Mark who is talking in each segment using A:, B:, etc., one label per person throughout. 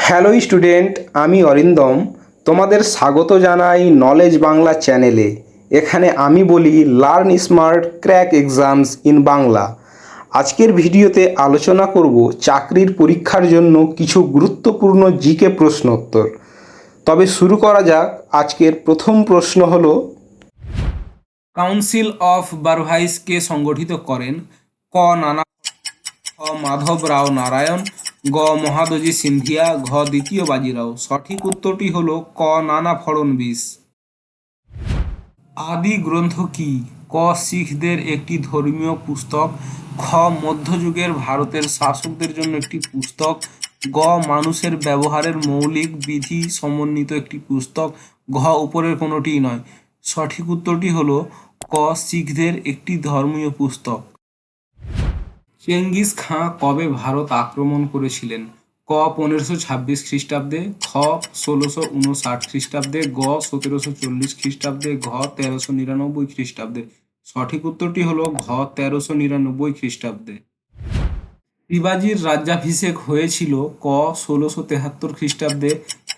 A: Hello student, আমি অরিন্দম। তোমাদের স্বাগত জানাই নলেজ বাংলা চ্যানেলে। এখানে আমি বলি learn smart crack exams in Bangla. আজকের ভিডিওতে আলোচনা করব চাকরির পরীক্ষার জন্য কিছু গুরুত্বপূর্ণ জিকে প্রশ্নোত্তর। তবে শুরু করা যাক। আজকের প্রথম প্রশ্ন হলো,
B: কাউন্সিল অফ বারভাইস কে সংগঠিত করেন? ক. নানা, খ. মাধব রাও নারায়ণ, গ. মহাদজি সিন্ধিয়া, ঘ. দ্বিতীয় বাজিরাও। সঠিক উত্তরটি হলো ক. নানা ফড়নবিস। আদি গ্রন্থ কি? ক. শিখদের একটি ধর্মীয় পুস্তক, খ. মধ্যযুগের ভারতের শাসকদের জন্য একটি পুস্তক, গ. মানুষের ব্যবহারের মৌলিক বিধি সমন্বিত একটি পুস্তক, ঘ. উপরের কোনোটিই নয়। সঠিক উত্তরটি হলো ক. শিখদের একটি ধর্মীয় পুস্তক। চেঙ্গিস খাঁ কবে ভারত আক্রমণ করেছিলেন? ক. 1526 খ্রিস্টাব্দে, খ. 1659 খ্রিস্টাব্দে, গ. 1740 খ্রিস্টাব্দে, ঘ. 1399 খ্রিস্টাব্দে। সঠিক উত্তরটি হলো ঘ. 1399 খ্রিস্টাব্দে। শিবাজির রাজ্যাভিষেক হয়েছিল? ক. 1673 খ্রিস্টাব্দে,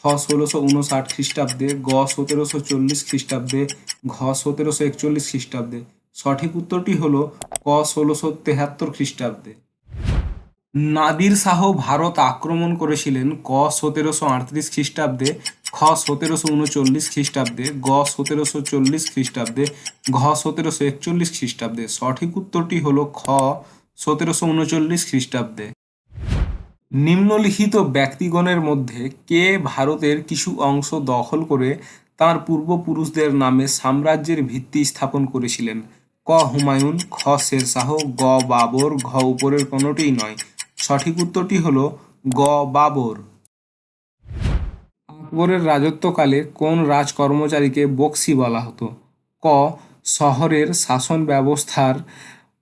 B: খ. 1659 খ্রিস্টাব্দে, গ. 1740 খ্রিস্টাব্দে, ঘ. 1741 খ্রিস্টাব্দে। সঠিক উত্তরটি হলো ক. 1673 খ্রিস্টাব্দে। নাদির শাহ ভারত আক্রমণ করেছিলেন? ক. 1738 খ্রিস্টাব্দে, খ. 1739 খ্রিস্টাব্দে, গ. 1740 খ্রিস্টাব্দে, ঘ. 1741 খ্রিস্টাব্দে। সঠিক উত্তরটি হলো খ. 1739 খ্রিস্টাব্দে। নিম্নলিখিত ব্যক্তিগণের মধ্যে কে ভারতের কিছু অংশ দখল করে তাঁর পূর্বপুরুষদের নামে সাম্রাজ্যের ভিত্তি স্থাপন করেছিলেন? ক. হুমায়ুন, খ. শেরশাহ, গ. বাবর, ঘ. উপরের কোনোটিই নয়। সঠিক উত্তরটি হলো গ. বাবর। আকবরের রাজত্বকালে কোন রাজকর্মচারীকে বক্সি বলা হতো? ক. শহরের শাসন ব্যবস্থার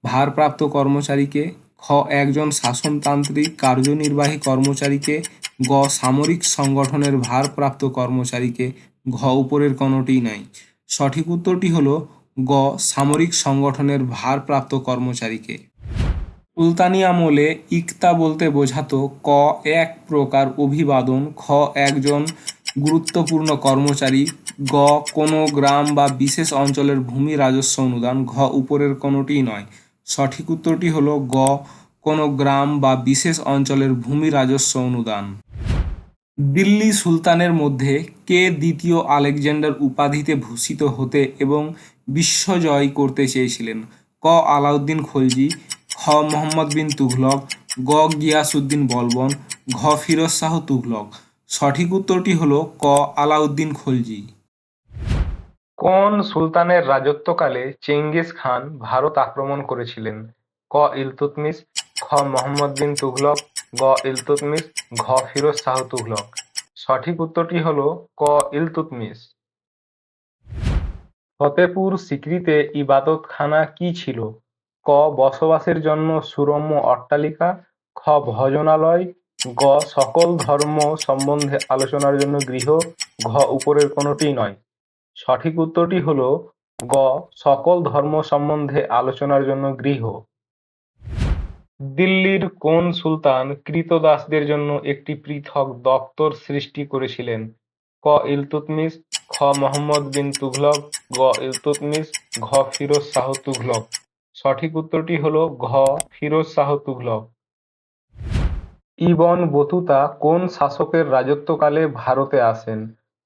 B: ভারপ্রাপ্ত কর্মচারীকে, খ. একজন শাসনতান্ত্রিক কার্যনির্বাহী কর্মচারীকে, গ. সামরিক সংগঠনের ভারপ্রাপ্ত কর্মচারীকে, ঘ. উপরের কোনোটিই নাই। সঠিক উত্তরটি হলো গ. সামরিক সংগঠনের ভারপ্রাপ্ত কর্মচারীকে। সুলতানি আমলে ইকতা বলতে বোঝাতো: ক. এক প্রকার অভিবাদন, খ. একজন গুরুত্বপূর্ণ কর্মচারী, গ. কোনো গ্রাম বা বিশেষ অঞ্চলের ভূমি রাজস্ব অনুদান, ঘ. উপরের কোনোটিই নয়। সঠিক উত্তরটি হলো গ. কোনো গ্রাম বা বিশেষ অঞ্চলের ভূমি রাজস্ব অনুদান। দিল্লি সুলতানের মধ্যে কে দ্বিতীয় আলেকজান্ডার উপাধিতে ভূষিত হতে এবং বিশ্ব জয় করতে চেয়েছিলেন? ক. আলাউদ্দিন খলজি, খ. মুহাম্মদ বিন তুঘলক, গ. গিয়াসউদ্দিন বলবন, ঘ. ফিরোজ শাহ তুঘলক। সঠিক উত্তরটি হলো ক. আলাউদ্দিন খলজি। কোন সুলতানের রাজত্বকালে চেঙ্গিস খান ভারত আক্রমণ করেছিলেন? ক. ইলতুৎমিশ, খ. মুহাম্মদ বিন তুঘলক, গ. ইলতুৎমিশ, ঘ. ফিরোজ শাহ তুঘলক। সঠিক উত্তরটি হলো ক. ইলতুৎমিশ। ফতেপুর সিক্রিতে ইবাদতখানা কি ছিল? ক. বসবাসের জন্য সুরম্য অট্টালিকা, খ. ভজনালয়, গ. সকল ধর্ম সম্বন্ধে আলোচনার জন্য গৃহ, ঘ. উপরের কোনোটিই নয়। সঠিক উত্তরটি হলো গ. সকল ধর্ম সম্বন্ধে আলোচনার জন্য গৃহ। দিল্লির কোন সুলতান ক্রীতদাসদের জন্য একটি পৃথক দপ্তর সৃষ্টি করেছিলেন? ক. ইলতুৎমিশ, খ. মুহাম্মদ বিন তুঘলক, গ. ইলতুৎমিশ, ঘ. ফিরোজ শাহ তুঘলক। সঠিক উত্তরটি হলো ঘ. ফিরোজ শাহ তুঘলক। ইবন বতুতা কোন শাসকের রাজত্বকালে ভারতে আসেন?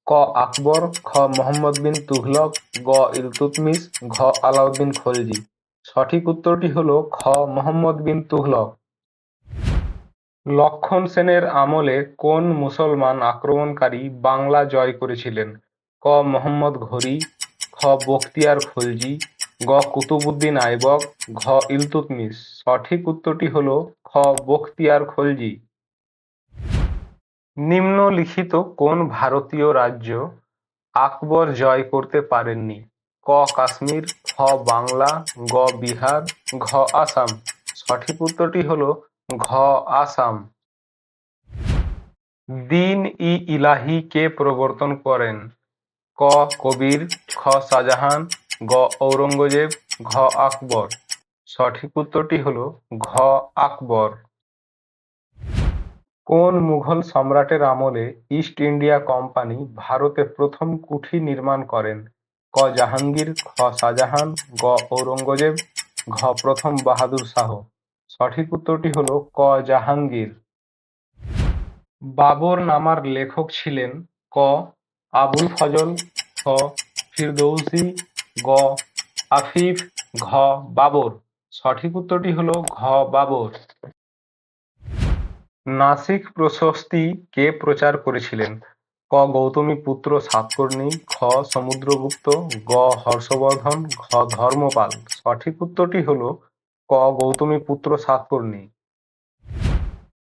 B: ক. আকবর, খ. মুহাম্মদ বিন তুঘলক, গ. ইলতুৎমিশ, ঘ. আলাউদ্দিন খলজি। সঠিক উত্তরটি হলো খ. মুহাম্মদ বিন তুঘলক। লক্ষণ সেনের আমলে কোন মুসলমান আক্রমণকারী বাংলা জয় করেছিলেন? ক. মুহাম্মদ ঘুরি, খ. বখতিয়ার খলজি, গ. কুতুবউদ্দিন আইবক, ঘ. ইলতুৎমিশ। সঠিক উত্তরটি হলো খ. বখতিয়ার খলজি। নিম্নলিখিত কোন ভারতীয় রাজ্য আকবর জয় করতে পারেননি? ক. কাশ্মীর, খ. বাংলা, গ. বিহার, ঘ. আসাম। সঠিক উত্তরটি হলো ঘ. আসাম। দ্বীন-ই-ইলাহি কে প্রবর্তন করেন? ক. কবির, খ. শাহজাহান, গ. ঔরঙ্গজেব, ঘ. আকবর। সঠিক উত্তরটি হলো ঘ. আকবর। কোন মুঘল সম্রাটের আমলে ইস্ট ইন্ডিয়া কোম্পানি ভারতে প্রথম কুঠি নির্মাণ করেন? ক জাহাঙ্গীর, খ শাহজাহান, গ ঔরঙ্গজেব, ঘ প্রথম বাহাদুর শাহ। সঠিক উত্তরটি হলো ক জাহাঙ্গীর। বাবর নামার লেখক ছিলেন? ক আবুল ফজল, খ ফিরদৌসী, গ আফিফ, ঘ বাবর। সঠিক উত্তরটি হলো ঘ বাবর। নাসিক প্রশস্তি কে প্রচার করেছিলেন? ক গৌতমীপুত্র সাতকর্ণী, খ সমুদ্রগুপ্ত, গ হর্ষবর্ধন, ঘ ধর্মপাল। সঠিক উত্তরটি হলো ক গৌতমীপুত্র সাতকর্ণী।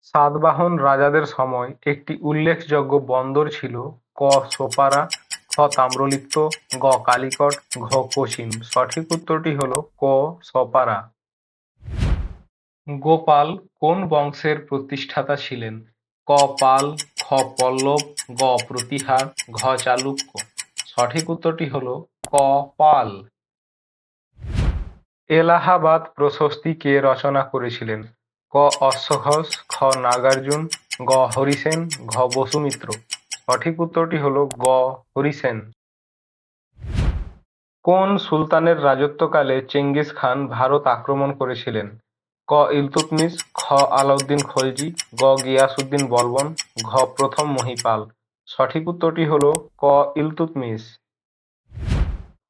B: সাতবাহন রাজাদের সময় একটি উল্লেখযোগ্য বন্দর ছিল? ক সোপারা, খ তাম্রলিপ্ত, গ কালিকট, ঘ কোচিন। সঠিক উত্তরটি হলো ক সোপারা। গোপাল কোন বংশের প্রতিষ্ঠাতা ছিলেন? ক পাল, খ পল্লব, গ প্রতিহার, ঘ চালুক্য। সঠিক উত্তরটি হলো ক পাল। এলাহাবাদ প্রশস্তি কে রচনা করেছিলেন? ক অশ্বঘোষ, খ নাগার্জুন, গ হরিসেন, ঘ বসুমিত্র। সঠিক উত্তরটি হলো গ হরিসেন। কোন সুলতানের রাজত্বকালে চেঙ্গিস খান ভারত আক্রমণ করেছিলেন? ক ইলতুৎমিশ, খ আলাউদ্দিন খলজি, গ গিয়াসউদ্দিন বলবন, ঘ প্রথম মহিপাল। সঠিক উত্তরটি হলো ক ইলতুৎমিশ।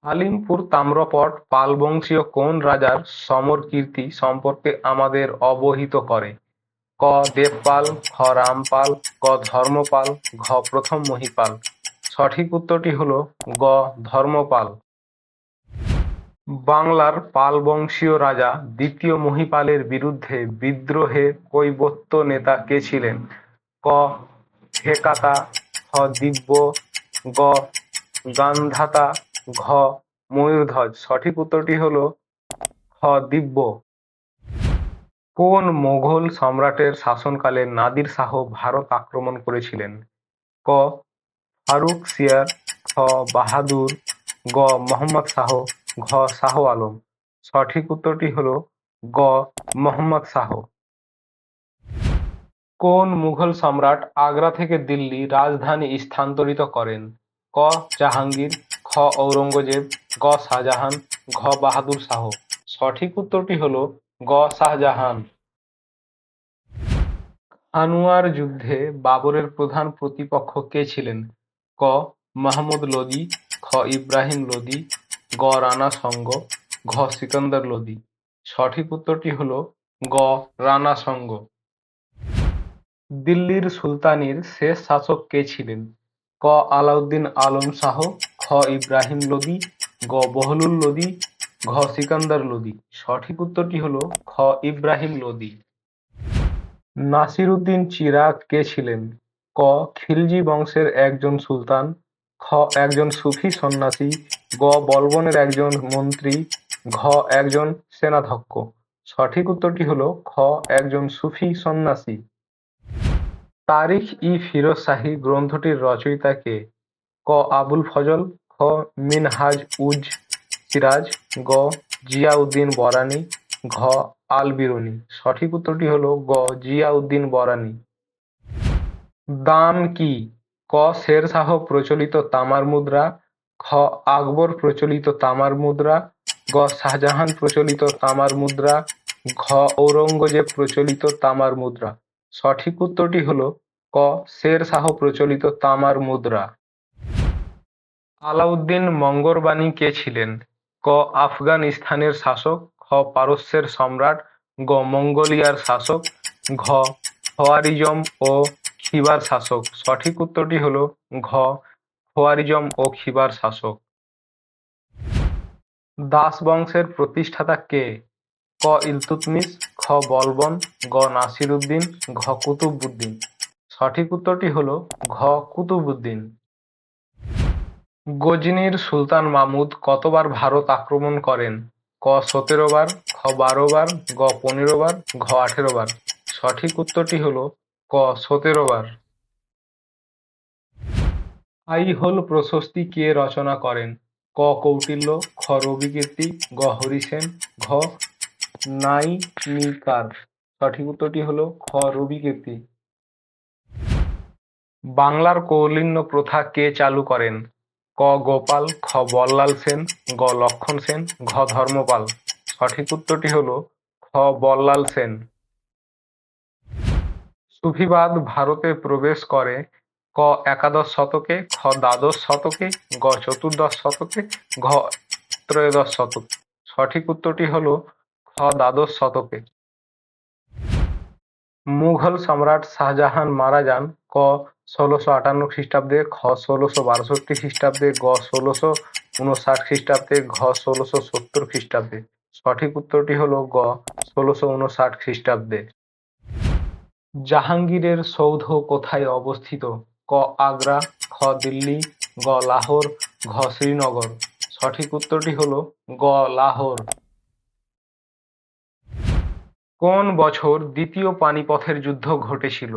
B: আলিমপুর তাম্রপট পাল বংশীয় কোন রাজার সমর কীর্তি সম্পর্কে আমাদের অবহিত করে? ক দেবপাল, খ রামপাল, গ ধর্মপাল, ঘ প্রথম মহিপাল। সঠিক উত্তরটি হলো গ ধর্মপাল। বাংলার পাল বংশীয় রাজা দ্বিতীয় মহিপালের বিরুদ্ধে বিদ্রোহে কৈবর্ত নেতা কে ছিলেন? ক হেকাতা, খ দিব্য, গ গান্ধাতা, ঘ ময়ূরধ্বজ। সঠিক উত্তরটি হলো খ দিব্য। কোন মোগল সম্রাটের শাসনকালে নাদির শাহ ভারত আক্রমণ করেছিলেন? ক ফারুকশিয়ার, খ বাহাদুর, গ মোহাম্মদ শাহ, ঘ শাহ আলম। সঠিক উত্তরটি হলো গ মোহাম্মদ শাহ। কোন মুঘল সম্রাট আগ্রা থেকে দিল্লি রাজধানী স্থানান্তরিত করেন? ক জাহাঙ্গীর, খ ঔরঙ্গজেব, গ শাহজাহান, ঘ বাহাদুর শাহ। সঠিক উত্তরটি হলো গ শাহজাহান। আনোয়ার যুদ্ধে বাবরের প্রধান প্রতিপক্ষ কে ছিলেন? ক মাহমুদ লোদি, খ ইব্রাহিম লোদি, গ রানা সঙ্গ, ঘ সিকান্দার লোদি। সঠিক উত্তরটি হলো গ রানা সঙ্গ। দিল্লির সুলতানির শেষ শাসক কে ছিলেন? ক আলাউদ্দিন আলম শাহ, খ ইব্রাহিম লোদি, গ বহলুল লোদি, ঘ সিকান্দার লোদি। সঠিক উত্তরটি হলো খ ইব্রাহিম লোদি। নাসিরউদ্দিন চিরাগ কে ছিলেন? ক খিলজি বংশের একজন সুলতান, খ একজন সুফি সন্ন্যাসী, গ বলবনের একজন মন্ত্রী, ঘ একজন সেনাধ্যক্ষ। সঠিক উত্তরটি হলো খ একজন সুফি সন্ন্যাসী। তারিখ-ই-ফিরোজ শাহী গ্রন্থটির রচয়িতা কে? ক আবুল ফজল, খ মিনহাজ উজ সিরাজ, গ জিয়াউদ্দিন বরানী, ঘ আল বিরুনি। সঠিক উত্তরটি হলো গ জিয়াউদ্দিন বরানী। দাম কি? ক শের শাহ প্রচলিত তামার মুদ্রা, খ আকবর প্রচলিত তামার মুদ্রা, গ শাহজাহান প্রচলিত তামার মুদ্রা, ঘ ঔরঙ্গজেব প্রচলিত তামার মুদ্রা। সঠিক উত্তরটি হলো ক শের শাহ প্রচলিত তামার মুদ্রা। আলাউদ্দিন মঙ্গরবানী কে ছিলেন? ক আফগানিস্তানের শাসক, খ পারস্যের সম্রাট, গ মঙ্গোলিয়ার শাসক, ঘ খোয়ারিজম ও খিবার শাসক। সঠিক উত্তরটি হলো ঘ খোয়ারিজম ও খিবার শাসক। দাস বংশের প্রতিষ্ঠাতা কে? ক ইলতুৎমিশ, খ বলবন, গ নাসিরউদ্দিন, ঘ কুতুবউদ্দিন। সঠিক উত্তরটি হলো ঘ কুতুবউদ্দিন। গজনির সুলতান মাহমুদ কতবার ভারত আক্রমণ করেন? ক ১৭ বার, খ ১২ বার, গ ১৫ বার, ঘ ১৮ বার। সঠিক উত্তরটি হলো ক ১৭ বার। আইহোল প্রশস্তি কে রচনা করেন? ক কৌটিল্য, খ রবিকীর্তি, গ হরিসেন, ঘ নাইনিকার। সঠিক উত্তরটি হলো খ রবিকীর্তি। বাংলার কৌলিন্য প্রথা কে চালু করেন? ক গোপাল, খ বল্লাল সেন, গ লক্ষণ সেন, ঘ ধর্মপাল। সঠিক উত্তরটি হলো খ বল্লাল সেন। সুফিবাদ ভারতে প্রবেশ করে ক একাদশ শতকে, খ দ্বাদশ শতকে, গ চতুর্দশ শতকে, ঘ ত্রয়োদশ শতকে। সঠিক উত্তরটি হলো খ দ্বাদশ শতকে। মুঘল সম্রাট শাহজাহান মারা যান ক ১৬৫৮ খ্রিস্টাব্দে, খ ১৬৬২ খ্রিস্টাব্দে, গ ১৬৫৯ খ্রিস্টাব্দে, ঘ ১৬৭০ খ্রিস্টাব্দে। সঠিক উত্তরটি হলো গ ১৬৫৯ খ্রিস্টাব্দে। জাহাঙ্গীরের সৌধ কোথায় অবস্থিত? ক আগ্রা, খ দিল্লি, গ লাহোর, ঘ শ্রীনগর। সঠিক উত্তরটি হলো গ লাহোর। কোন বছর দ্বিতীয় পানিপথের যুদ্ধ ঘটেছিল?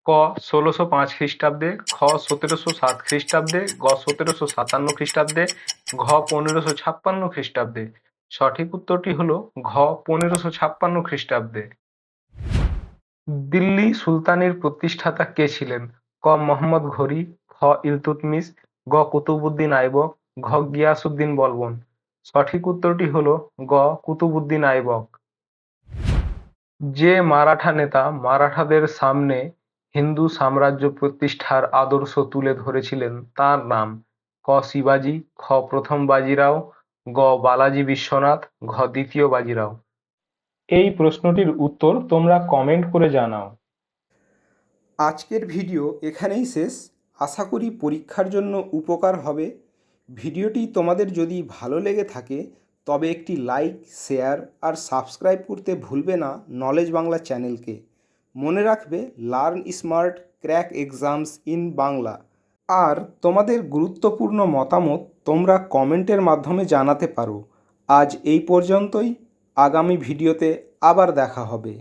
B: ক ১৬০৫ খ্রিস্টাব্দে, খ ১৭০৭ খ্রিস্টাব্দে, গ ১৭৫৭ খ্রিস্টাব্দে, ঘ ১৫৫৬ খ্রিস্টাব্দে। সঠিক উত্তরটি হলো ঘ ১৫৫৬ খ্রিস্টাব্দে। দিল্লি সুলতানির প্রতিষ্ঠাতা কে ছিলেন? ক মোহাম্মদ ঘুরি, খ ইলতুৎমিশ, গ কুতুবউদ্দিন আইবক, ঘ গিয়াসউদ্দিন বলবন। সঠিক উত্তরটি হলো গ কুতুবউদ্দিন আইবক। যে মারাঠা নেতা মারাঠাদের সামনে হিন্দু সাম্রাজ্য প্রতিষ্ঠার আদর্শ তুলে ধরেছিলেন তার নাম? ক শিবাজি, খ প্রথম বাজিরাও, গ বালাজি বিশ্বনাথ, ঘ দ্বিতীয় বাজিরাও। এই প্রশ্নটির উত্তর তোমরা কমেন্ট করে জানাও।
A: আজকের ভিডিও এখানেই শেষ। আশা করি পরীক্ষার জন্য উপকার হবে। ভিডিওটি তোমাদের যদি ভালো লেগে থাকে তবে একটি লাইক, শেয়ার আর সাবস্ক্রাইব করতে ভুলবে না নলেজ বাংলা চ্যানেলকে। মনে রাখবে learn smart crack exams in Bangla. আর তোমাদের গুরুত্বপূর্ণ মতামত তোমরা কমেন্টের মাধ্যমে জানাতে পারো। আজ এই পর্যন্তই। আগামী ভিডিওতে আবার দেখা হবে।